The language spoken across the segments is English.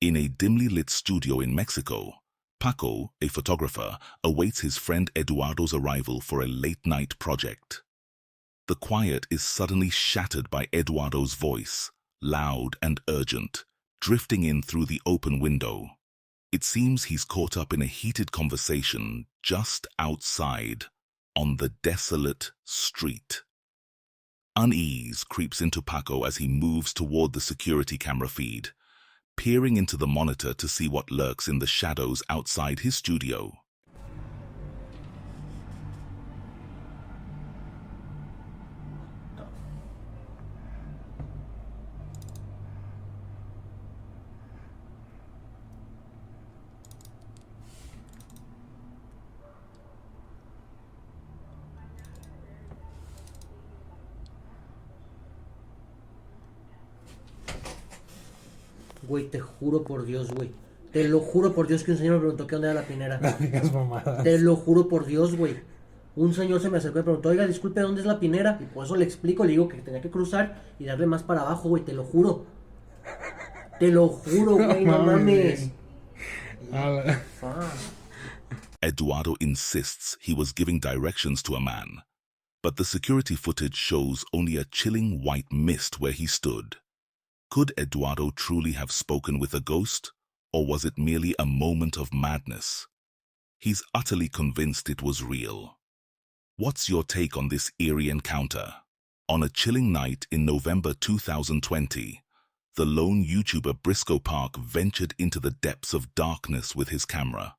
In a dimly lit studio in Mexico, Paco, a photographer, awaits his friend Eduardo's arrival for a late-night project. The quiet is suddenly shattered by Eduardo's voice, loud and urgent, drifting in through the open window. It seems he's caught up in a heated conversation just outside, on the desolate street. Unease creeps into Paco as he moves toward the security camera feed, peering into the monitor to see what lurks in the shadows outside his studio. Güey, te juro por Dios, güey. Te lo juro por Dios que un señor me preguntó qué onda era la pinera. No digas mamadas. Te lo juro por Dios, güey. Un señor se me acercó y me preguntó, oiga, disculpe, ¿dónde es la pinera? Y por eso le explico, le digo que tenía que cruzar y darle más para abajo, güey, te lo juro. Te lo juro, güey, no mames. Eduardo insists he was giving directions to a man, but the security footage shows only a chilling white mist where he stood. Could Eduardo truly have spoken with a ghost, or was it merely a moment of madness? He's utterly convinced it was real. What's your take on this eerie encounter? On a chilling night in November 2020, the lone YouTuber Briscoe Park ventured into the depths of darkness with his camera.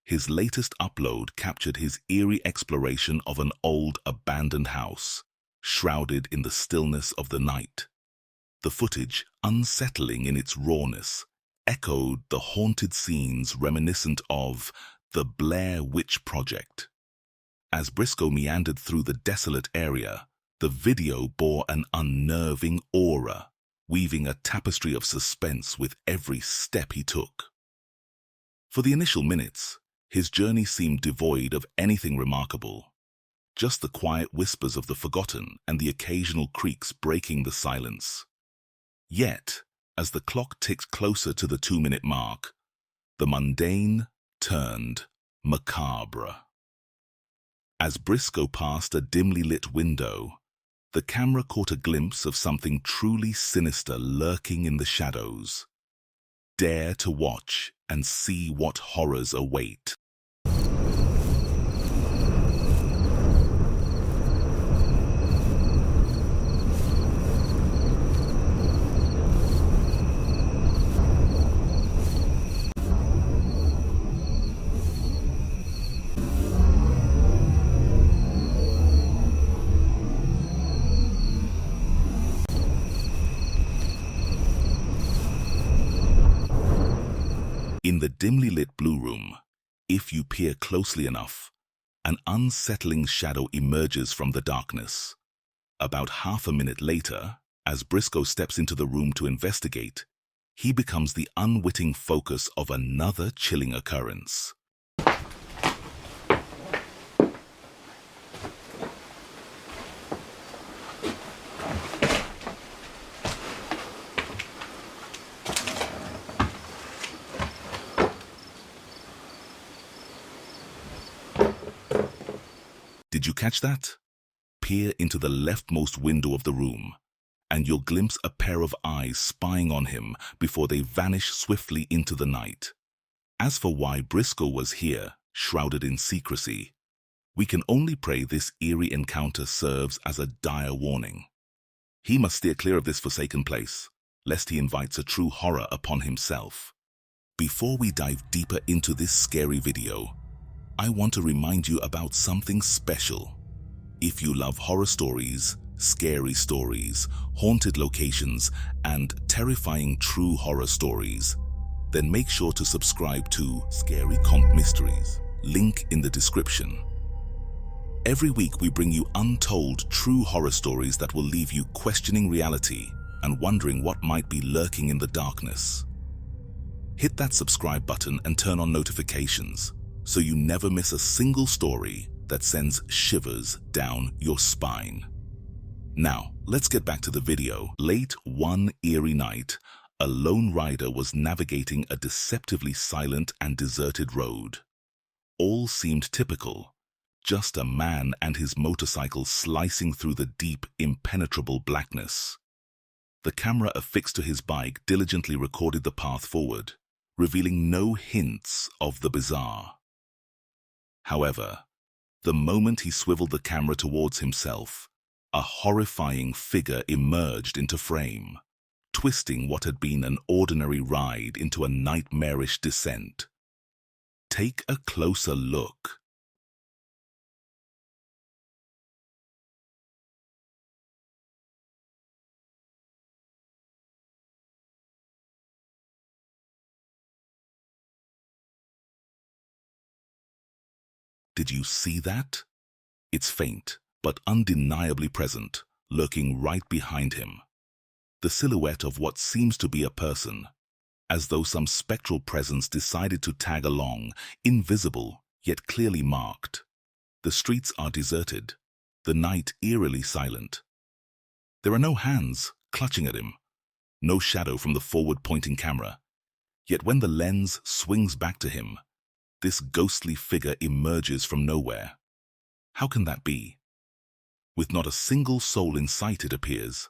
His latest upload captured his eerie exploration of an old abandoned house, shrouded in the stillness of the night. The footage, unsettling in its rawness, echoed the haunted scenes reminiscent of the Blair Witch Project. As Briscoe meandered through the desolate area, the video bore an unnerving aura, weaving a tapestry of suspense with every step he took. For the initial minutes, his journey seemed devoid of anything remarkable, just the quiet whispers of the forgotten and the occasional creaks breaking the silence. Yet, as the clock ticked closer to the 2-minute mark, the mundane turned macabre. As Briscoe passed a dimly lit window, the camera caught a glimpse of something truly sinister lurking in the shadows. Dare to watch and see what horrors await. In the dimly lit blue room, if you peer closely enough, an unsettling shadow emerges from the darkness. About half a minute later, as Briscoe steps into the room to investigate, he becomes the unwitting focus of another chilling occurrence. Did you catch that? Peer into the leftmost window of the room, and you'll glimpse a pair of eyes spying on him before they vanish swiftly into the night. As for why Briscoe was here, shrouded in secrecy, we can only pray this eerie encounter serves as a dire warning. He must steer clear of this forsaken place, lest he invites a true horror upon himself. Before we dive deeper into this scary video, I want to remind you about something special. If you love horror stories, scary stories, haunted locations, and terrifying true horror stories, then make sure to subscribe to Scary Comp Mysteries, link in the description. Every week we bring you untold true horror stories that will leave you questioning reality and wondering what might be lurking in the darkness. Hit that subscribe button and turn on notifications so you never miss a single story that sends shivers down your spine. Now, let's get back to the video. Late one eerie night, a lone rider was navigating a deceptively silent and deserted road. All seemed typical, just a man and his motorcycle slicing through the deep, impenetrable blackness. The camera affixed to his bike diligently recorded the path forward, revealing no hints of the bizarre. However, the moment he swiveled the camera towards himself, a horrifying figure emerged into frame, twisting what had been an ordinary ride into a nightmarish descent. Take a closer look. Did you see that? It's faint, but undeniably present, lurking right behind him. The silhouette of what seems to be a person, as though some spectral presence decided to tag along, invisible, yet clearly marked. The streets are deserted, the night eerily silent. There are no hands clutching at him, no shadow from the forward-pointing camera. Yet when the lens swings back to him, this ghostly figure emerges from nowhere. How can that be? With not a single soul in sight, it appears.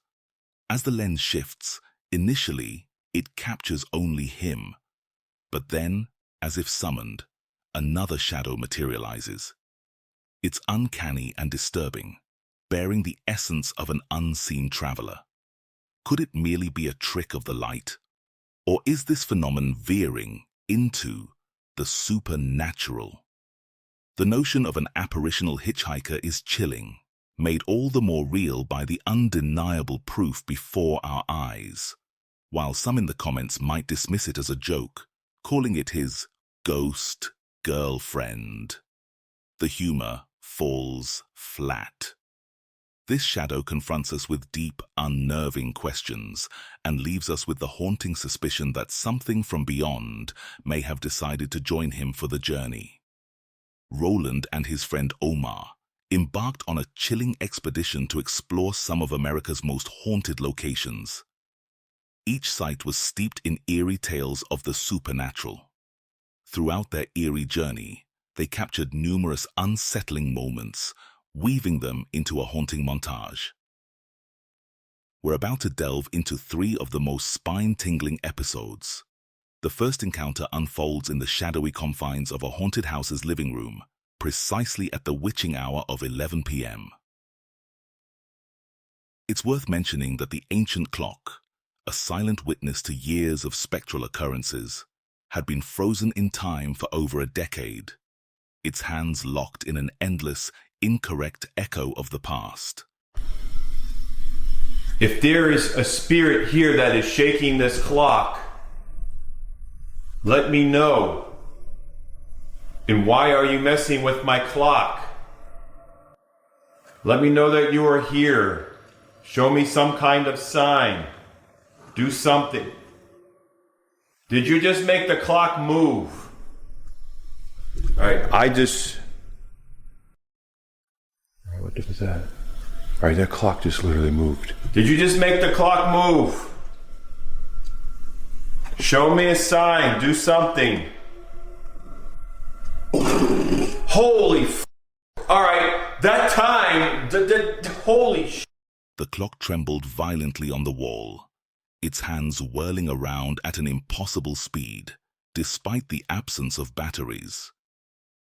As the lens shifts, initially, it captures only him. But then, as if summoned, another shadow materializes. It's uncanny and disturbing, bearing the essence of an unseen traveler. Could it merely be a trick of the light? Or is this phenomenon veering into the supernatural? The notion of an apparitional hitchhiker is chilling, made all the more real by the undeniable proof before our eyes. While some in the comments might dismiss it as a joke, calling it his ghost girlfriend, the humor falls flat. This shadow confronts us with deep, unnerving questions and leaves us with the haunting suspicion that something from beyond may have decided to join him for the journey. Roland and his friend Omar embarked on a chilling expedition to explore some of America's most haunted locations. Each site was steeped in eerie tales of the supernatural. Throughout their eerie journey, they captured numerous unsettling moments, weaving them into a haunting montage. We're about to delve into 3 of the most spine-tingling episodes. The first encounter unfolds in the shadowy confines of a haunted house's living room, precisely at the witching hour of 11 p.m. It's worth mentioning that the ancient clock, a silent witness to years of spectral occurrences, had been frozen in time for over a decade, its hands locked in an endless, incorrect echo of the past. If there is a spirit here that is shaking this clock, let me know. And why are you messing with my clock? Let me know that you are here. Show me some kind of sign. Do something. Did you just make the clock move? Alright, what was that? Alright, that clock just literally moved. Did you just make the clock move? Show me a sign. Do something. Holy f***. Alright, that time, holy sh**. The clock trembled violently on the wall, its hands whirling around at an impossible speed, despite the absence of batteries.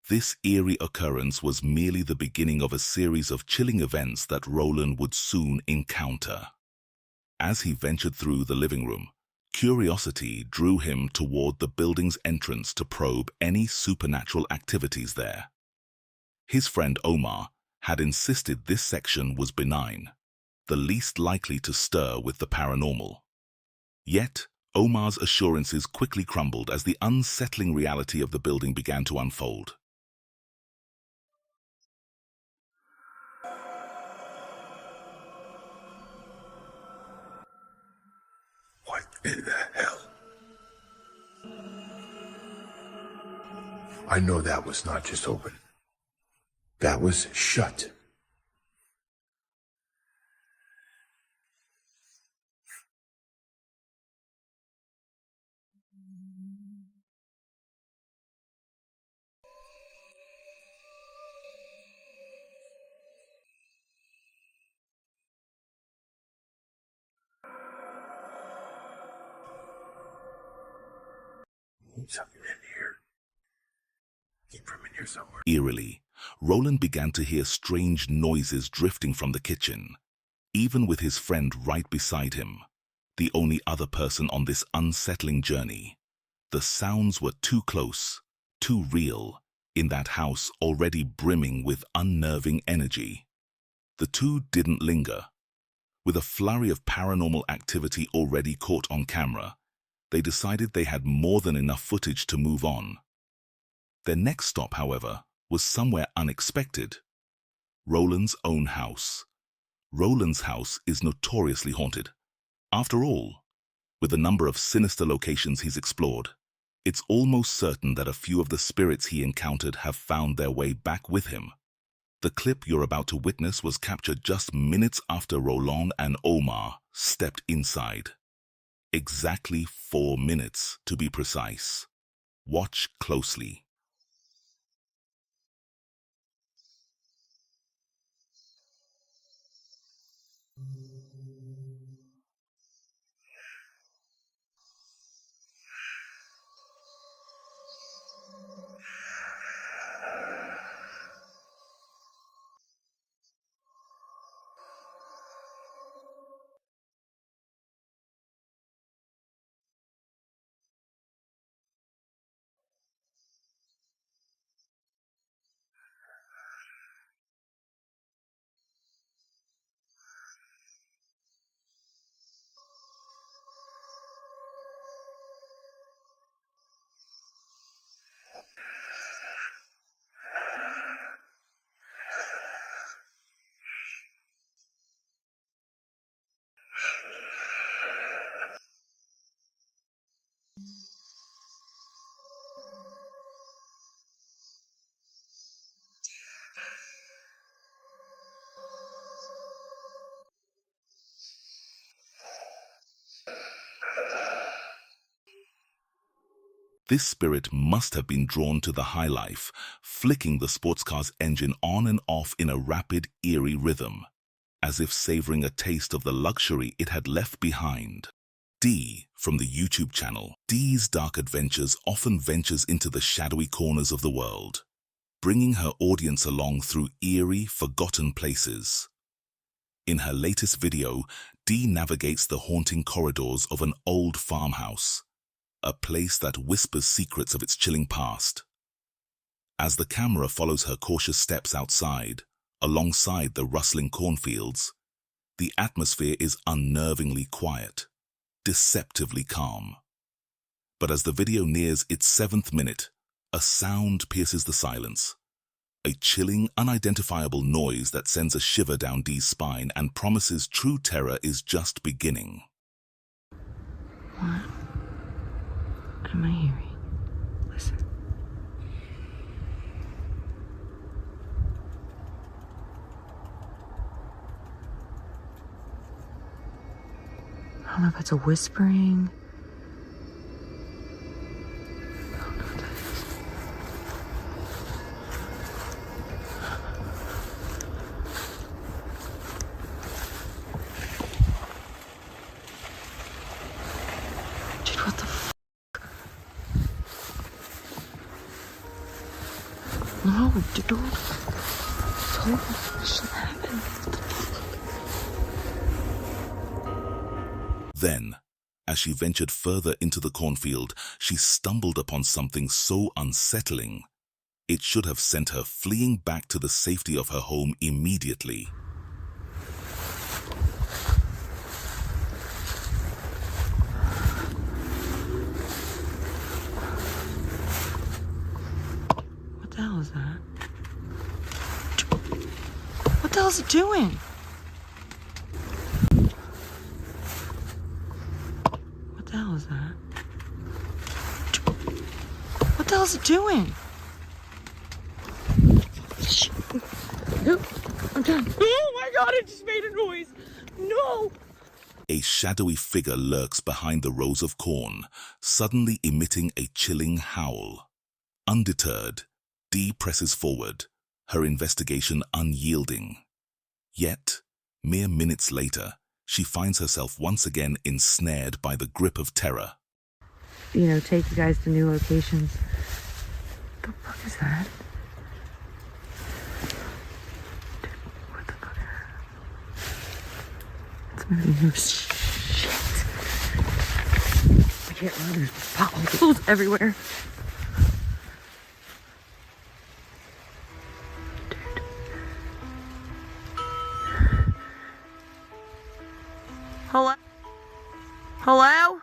This eerie occurrence was merely the beginning of a series of chilling events that Roland would soon encounter. As he ventured through the living room, curiosity drew him toward the building's entrance to probe any supernatural activities there. His friend Omar had insisted this section was benign, the least likely to stir with the paranormal. Yet, Omar's assurances quickly crumbled as the unsettling reality of the building began to unfold. What in the hell? I know that was not just open. That was shut. something in here. Came from in here somewhere. Eerily, Roland began to hear strange noises drifting from the kitchen, even with his friend right beside him, the only other person on this unsettling journey. The sounds were too close, too real, in that house already brimming with unnerving energy. The two didn't linger. With a flurry of paranormal activity already caught on camera, they decided they had more than enough footage to move on. Their next stop, however, was somewhere unexpected. Roland's own house. Roland's house is notoriously haunted. After all, with the number of sinister locations he's explored, it's almost certain that a few of the spirits he encountered have found their way back with him. The clip you're about to witness was captured just minutes after Roland and Omar stepped inside. Exactly 4 minutes, to be precise. Watch closely. This spirit must have been drawn to the high life, flicking the sports car's engine on and off in a rapid, eerie rhythm, as if savoring a taste of the luxury it had left behind. Dee, from the YouTube channel, Dee's Dark Adventures often ventures into the shadowy corners of the world, bringing her audience along through eerie, forgotten places. In her latest video, Dee navigates the haunting corridors of an old farmhouse, a place that whispers secrets of its chilling past. As the camera follows her cautious steps outside, alongside the rustling cornfields, the atmosphere is unnervingly quiet, deceptively calm. But as the video nears its 7th minute, a sound pierces the silence. A chilling, unidentifiable noise that sends a shiver down Dee's spine and promises true terror is just beginning. What am I hearing? Listen. I don't know if it's a whispering. I don't know what that is. Dude, what the f? No, dude. Told me this shouldn't happen. What the fuck? Then, as she ventured further into the cornfield, she stumbled upon something so unsettling, it should have sent her fleeing back to the safety of her home immediately. What the hell is that? What the hell is it doing? What the hell is that? What the hell is it doing? Nope, I'm done. Oh my god, it just made a noise. No! A shadowy figure lurks behind the rows of corn, suddenly emitting a chilling howl. Undeterred, Dee presses forward, her investigation unyielding. Yet, mere minutes later, she finds herself once again ensnared by the grip of terror. you know, take you guys to new locations. What the fuck is that? Dude, what the fuck? It's moving. Oh, shit. I can't run. There's potholes everywhere. Dude. Hello? Hello?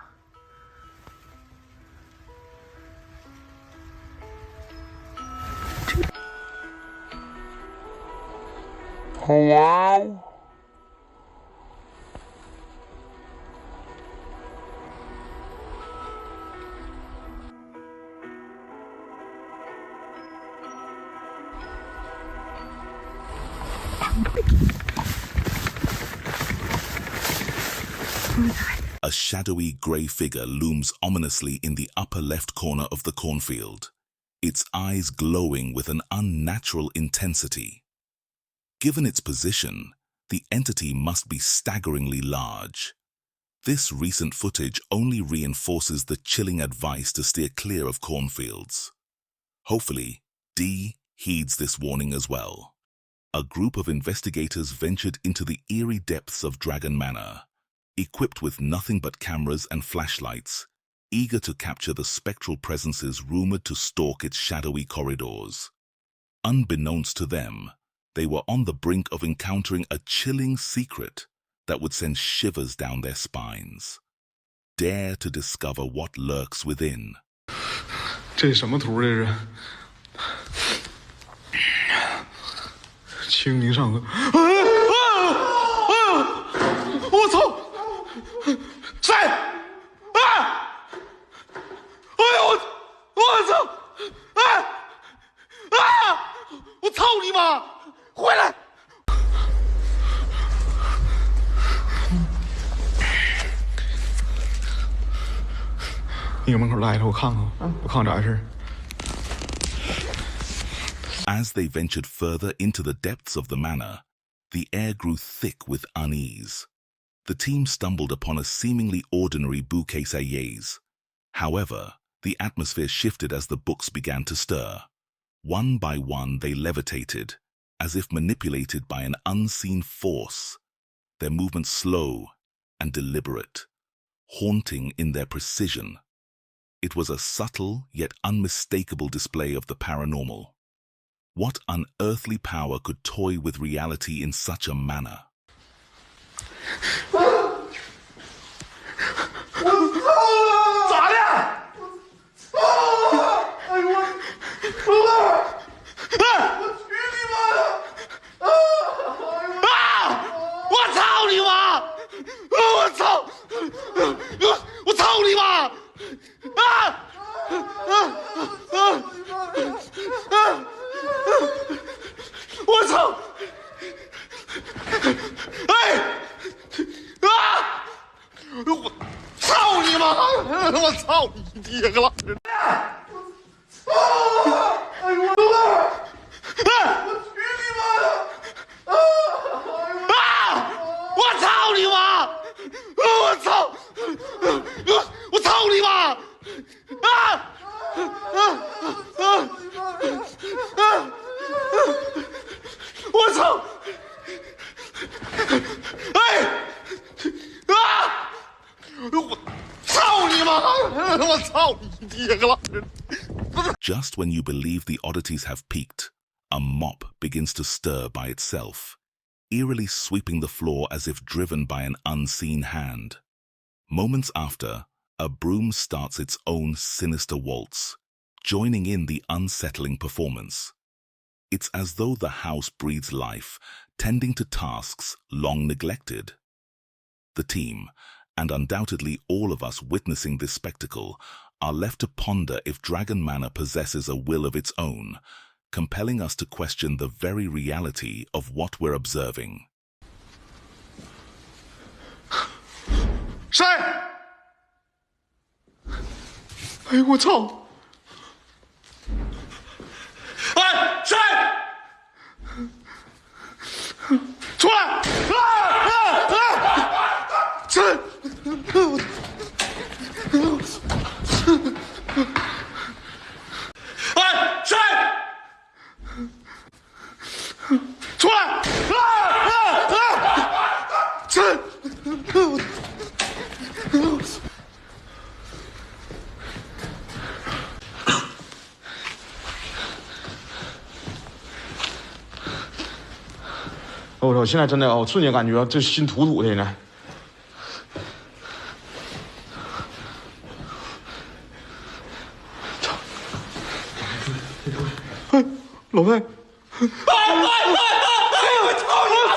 Hello? A shadowy grey figure looms ominously in the upper left corner of the cornfield, its eyes glowing with an unnatural intensity. Given its position, the entity must be staggeringly large. This recent footage only reinforces the chilling advice to steer clear of cornfields. Hopefully, Dee heeds this warning as well. A group of investigators ventured into the eerie depths of Dragon Manor, equipped with nothing but cameras and flashlights, eager to capture the spectral presences rumored to stalk its shadowy corridors. Unbeknownst to them, they were on the brink of encountering a chilling secret that would send shivers down their spines. Dare to discover what lurks within. 这什么图？这是清明上河。我操！谁？啊！哎呦我操！我操你妈！回来！你搁门口待着，我看看，我看看咋回事。 As they ventured further into the depths of the manor, the air grew thick with unease. The team stumbled upon a seemingly ordinary bookcase. However, the atmosphere shifted as the books began to stir. One by one, they levitated, as if manipulated by an unseen force, their movements slow and deliberate, haunting in their precision. It was a subtle yet unmistakable display of the paranormal. What unearthly power could toy with reality in such a manner? Just when you believe the oddities have peaked, a mop begins to stir by itself, eerily sweeping the floor as if driven by an unseen hand. Moments after, a broom starts its own sinister waltz, joining in the unsettling performance. It's as though the house breathes life, tending to tasks long neglected. The team, and undoubtedly all of us witnessing this spectacle, are left to ponder if Dragon Manor possesses a will of its own, compelling us to question the very reality of what we're observing. 谁？哎呦我操！哎，谁？出来！谁？我现在真的，我瞬间感觉这心土土的现在。操！哎，老戴！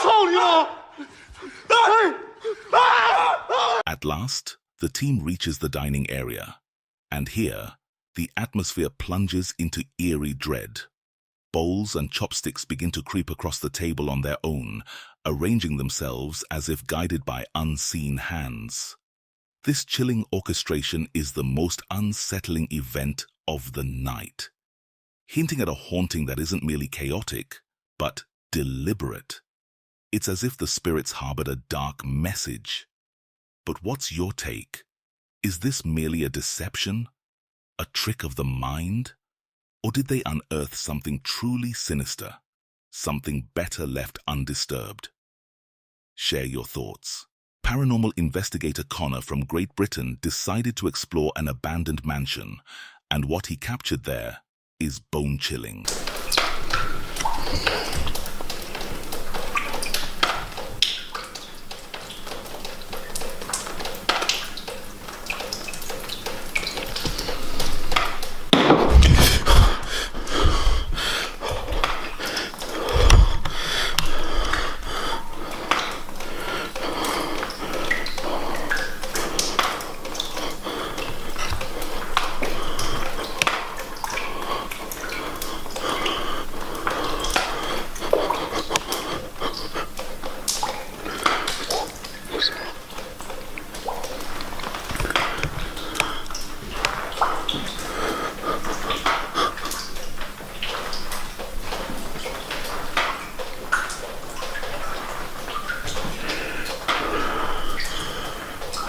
操你妈！ At last, the team reaches the dining area, and here, the atmosphere plunges into eerie dread. Bowls and chopsticks begin to creep across the table on their own, arranging themselves as if guided by unseen hands. This chilling orchestration is the most unsettling event of the night, hinting at a haunting that isn't merely chaotic, but deliberate. It's as if the spirits harbored a dark message. But what's your take? Is this merely a deception? A trick of the mind? Or did they unearth something truly sinister? Something better left undisturbed? Share your thoughts. Paranormal investigator Connor from Great Britain decided to explore an abandoned mansion, and what he captured there is bone-chilling.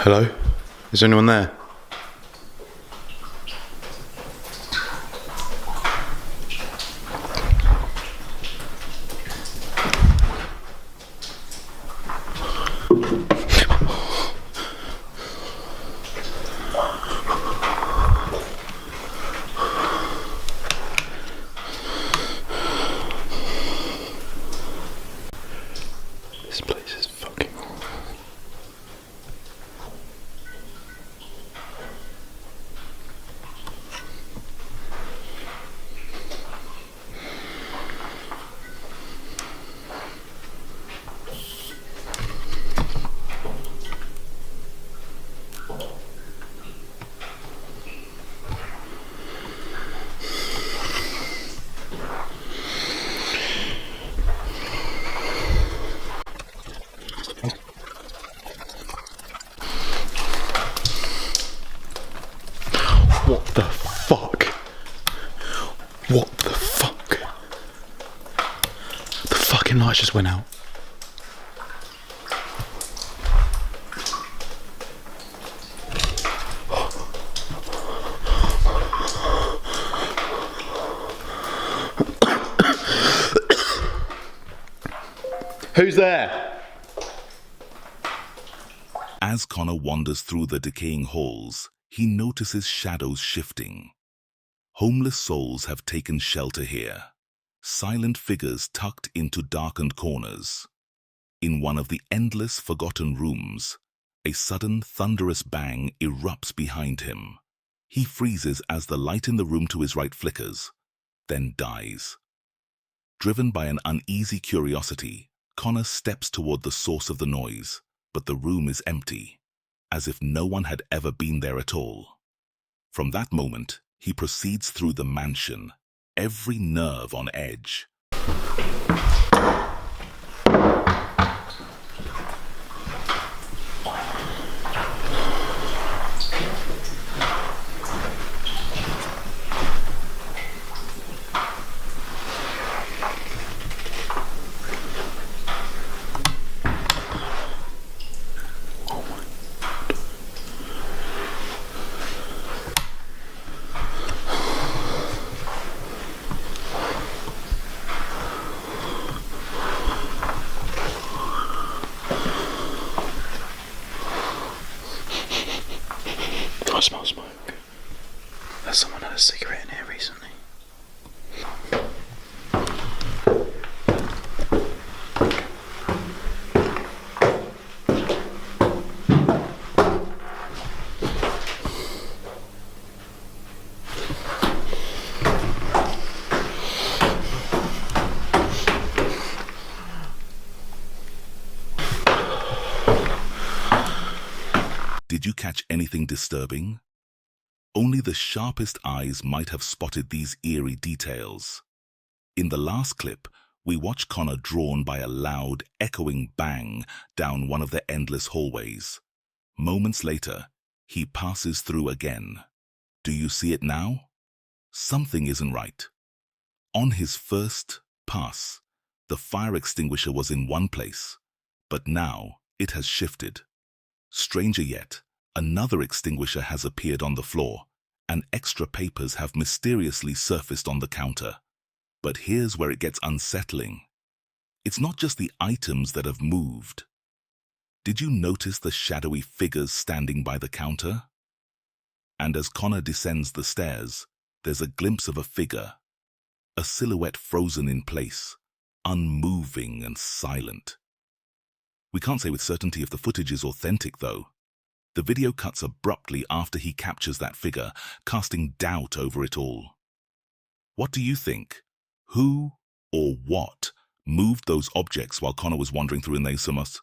Hello? Is anyone there? This place is fucking horrible. What the fuck? What the fuck? The fucking lights just went out. Who's there? As Connor wanders through the decaying halls, he notices shadows shifting. Homeless souls have taken shelter here, silent figures tucked into darkened corners. In one of the endless forgotten rooms, a sudden thunderous bang erupts behind him. He freezes as the light in the room to his right flickers, then dies. Driven by an uneasy curiosity, Connor steps toward the source of the noise, but the room is empty, as if no one had ever been there at all. From that moment, he proceeds through the mansion, every nerve on edge. I smell smoke. Has someone had a cigarette in here recently? Did you catch anything disturbing? Only the sharpest eyes might have spotted these eerie details. In the last clip, we watch Connor drawn by a loud, echoing bang down one of the endless hallways. Moments later, he passes through again. Do you see it now? Something isn't right. On his first pass, the fire extinguisher was in one place, but now it has shifted. Stranger yet, another extinguisher has appeared on the floor, and extra papers have mysteriously surfaced on the counter. But here's where it gets unsettling. It's not just the items that have moved. Did you notice the shadowy figures standing by the counter? And as Connor descends the stairs, there's a glimpse of a figure, a silhouette frozen in place, unmoving and silent. We can't say with certainty if the footage is authentic, though. The video cuts abruptly after he captures that figure, casting doubt over it all. What do you think? Who or what moved those objects while Connor was wandering through Sumas?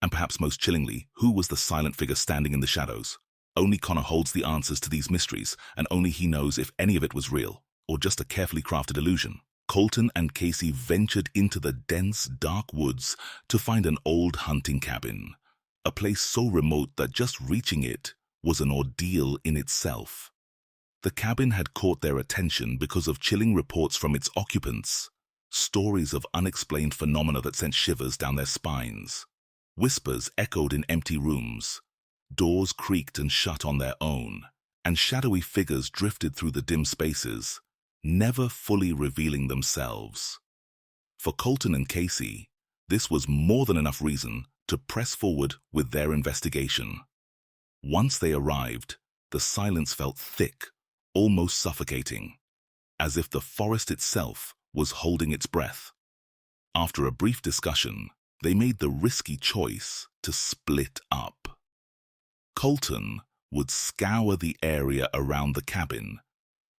And perhaps most chillingly, who was the silent figure standing in the shadows? Only Connor holds the answers to these mysteries, and only he knows if any of it was real, or just a carefully crafted illusion. Colton and Casey ventured into the dense, dark woods to find an old hunting cabin, a place so remote that just reaching it was an ordeal in itself. The cabin had caught their attention because of chilling reports from its occupants, stories of unexplained phenomena that sent shivers down their spines. Whispers echoed in empty rooms, doors creaked and shut on their own, and shadowy figures drifted through the dim spaces, never fully revealing themselves. For Colton and Casey, this was more than enough reason to press forward with their investigation. Once they arrived, the silence felt thick, almost suffocating, as if the forest itself was holding its breath. After a brief discussion, they made the risky choice to split up. Colton would scour the area around the cabin,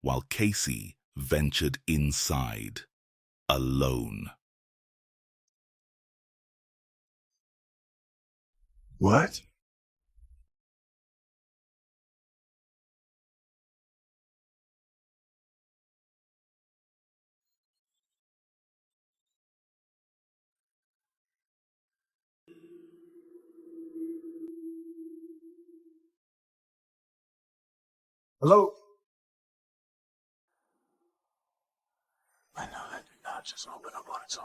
while Casey ventured inside, alone. What? Hello? I know that did not just open up on its own.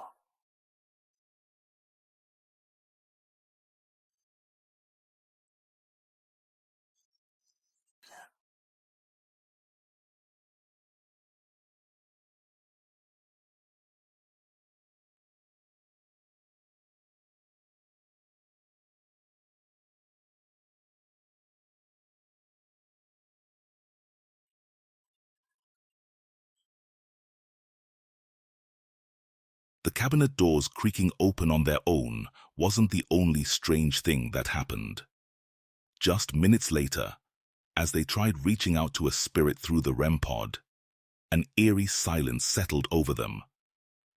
The cabinet doors creaking open on their own wasn't the only strange thing that happened. Just minutes later, as they tried reaching out to a spirit through the REM pod, an eerie silence settled over them,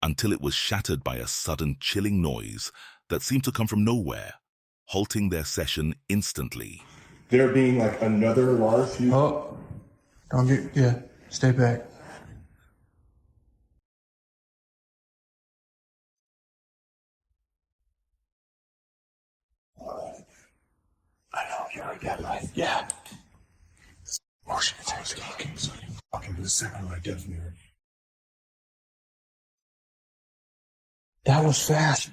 until it was shattered by a sudden chilling noise that seemed to come from nowhere, halting their session instantly. There being like another large... Oh, don't get, yeah, stay back. I know, you heard that right? Yeah. Motion takes talking, so you fucking for the second I definitely heard. That was fast.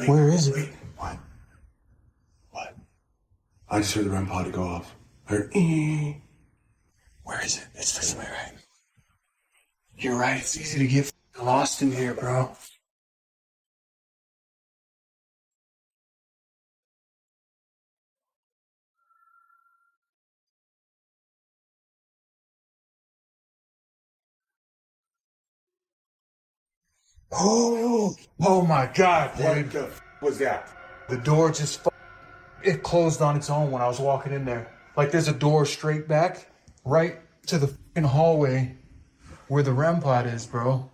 Where is it? What? What? I just heard the REM pod go off. I heard, ee. Where is it? It's this way, right? You're right, it's easy to get lost in here, bro. Oh my God, dude. What the was that? The door just it closed on its own when I was walking in there. Like there's a door straight back, right to the fucking hallway. Where the REM pod is, bro.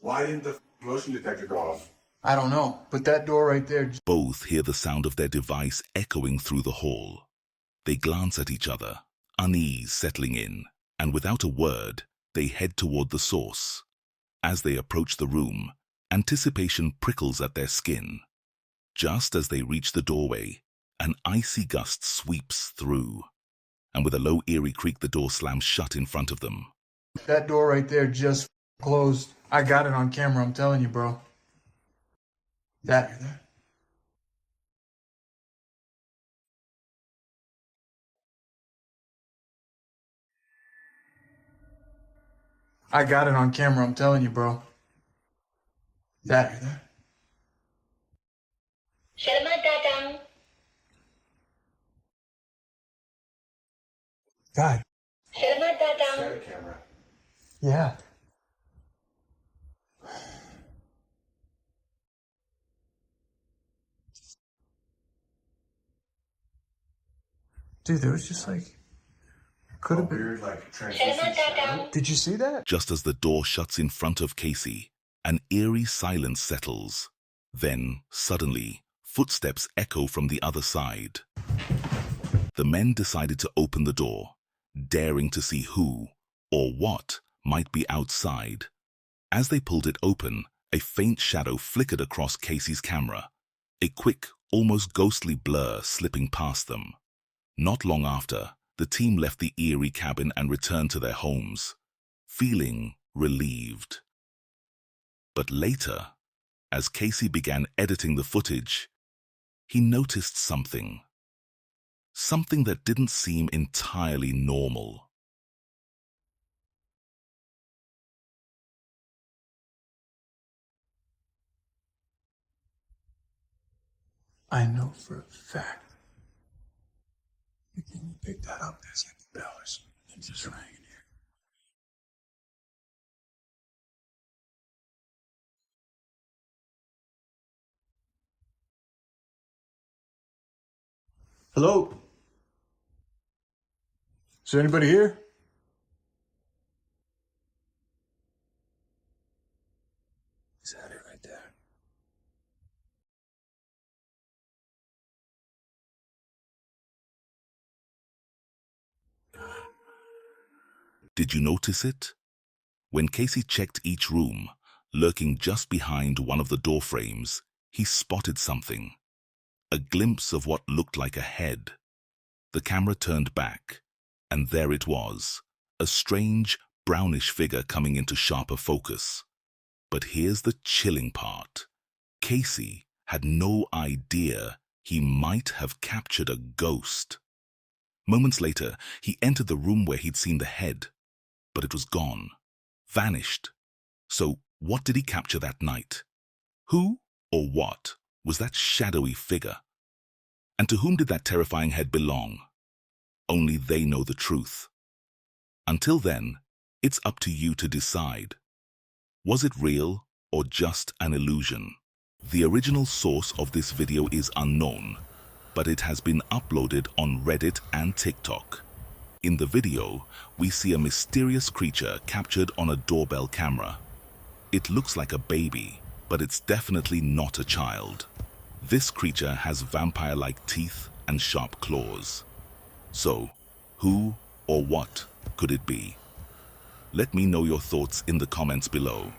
Why didn't the motion detector go off? I don't know, but that door right there. Both hear the sound of their device echoing through the hall. They glance at each other, unease settling in, and without a word, they head toward the source. As they approach the room, anticipation prickles at their skin. Just as they reach the doorway, an icy gust sweeps through, and with a low eerie creak the door slams shut in front of them. That door right there just closed. I got it on camera, I'm telling you, bro. That. I got it on camera, I'm telling you, bro. That. Selamat datang. God. Selamat datang. Set a camera. Yeah. Dude, there was just like, could have been. Weird, like, Selamat translucent datang. sound. Did you see that? Just as the door shuts in front of Casey, an eerie silence settles. Then, suddenly, footsteps echo from the other side. The men decided to open the door, daring to see who or what might be outside. As they pulled it open, a faint shadow flickered across Casey's camera, a quick, almost ghostly blur slipping past them. Not long after, the team left the eerie cabin and returned to their homes, feeling relieved. But later, as Casey began editing the footage, he noticed something. Something that didn't seem entirely normal. I know for a fact. Can you pick that up? There's like a bell or something that just rang in here. Hello? Is there anybody here? Is that it right there? Did you notice it? When Casey checked each room, lurking just behind one of the door frames, he spotted something. A glimpse of what looked like a head. The camera turned back, and there it was, a strange, brownish figure coming into sharper focus. But here's the chilling part. Casey had no idea he might have captured a ghost. Moments later, he entered the room where he'd seen the head, but it was gone, vanished. So what did he capture that night? Who or what was that shadowy figure? And to whom did that terrifying head belong? Only they know the truth. Until then, it's up to you to decide. Was it real or just an illusion? The original source of this video is unknown, but it has been uploaded on Reddit and TikTok. In the video, we see a mysterious creature captured on a doorbell camera. It looks like a baby, but it's definitely not a child. This creature has vampire-like teeth and sharp claws. So, who or what could it be? Let me know your thoughts in the comments below.